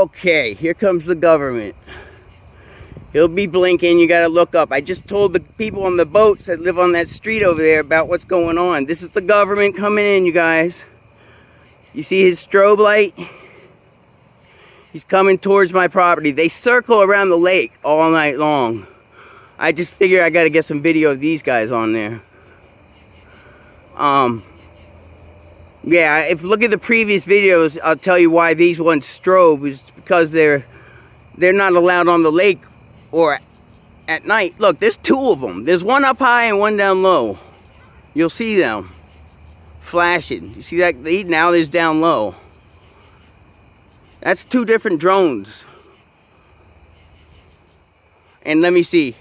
Okay, here comes the government. He'll be blinking, you gotta look up. I just told the people on the boats that live on that street over there about what's going on. This is the government coming in, you guys. You see his strobe light? He's coming towards my property. They circle around the lake all night long. I just figure I gotta get some video of these guys on there. Yeah, if you look at the previous videos, I'll tell you why these ones strobe. Is because they're not allowed on the lake or at night. Look, there's two of them. There's one up high and one down low. You'll see them flashing. You see that? Now there's down low. That's two different drones. And let me see.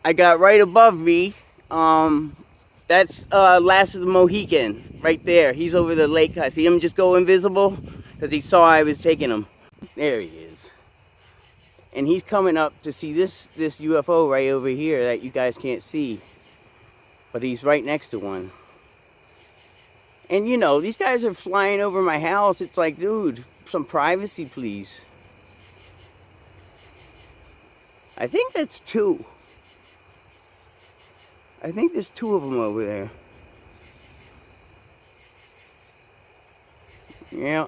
I got right above me. That's last of the Mohican right there. He's over the lake. I see him just go invisible because he saw I was taking him. There he is. And he's coming up to see this UFO right over here that you guys can't see. But he's right next to one. And you know, these guys are flying over my house. It's like, dude, some privacy, please. I think that's two. I think there's two of them over there. Yeah.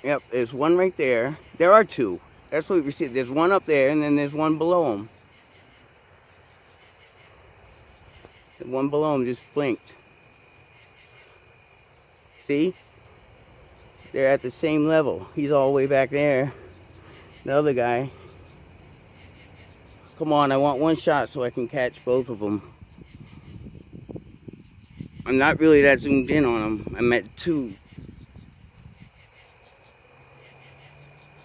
Yep, there's one right there. There are two. That's what we see. There's one up there, and then there's one below him. The one below him just blinked. See? They're at the same level. He's all the way back there. The other guy. Come on, I want one shot so I can catch both of them. I'm not really that zoomed in on them. I'm at two.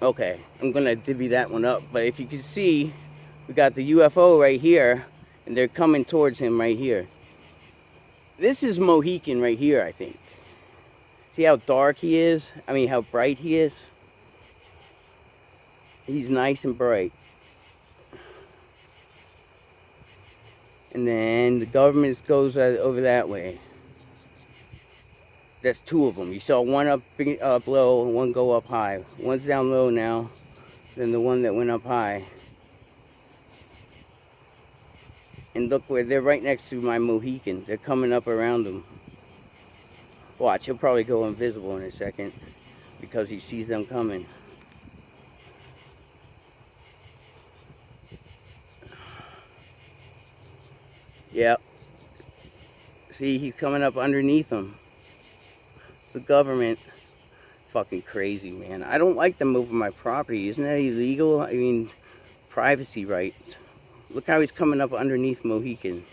Okay, I'm gonna divvy that one up. But if you can see, we got the UFO right here, and they're coming towards him right here. This is Mohican right here, I think. See how dark he is? I mean, how bright he is? He's nice and bright. And then the government goes over that way. That's two of them. You saw one up low and one go up high. One's down low now, then the one that went up high. And look where they're right next to my Mohican. They're coming up around him. Watch, he'll probably go invisible in a second because he sees them coming. Yep. See, he's coming up underneath them. It's the government. Fucking crazy, man. I don't like them over my property. Isn't that illegal? I mean, privacy rights. Look how he's coming up underneath Mohican.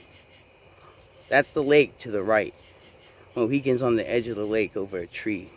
That's the lake to the right. Mohican's on the edge of the lake over a tree.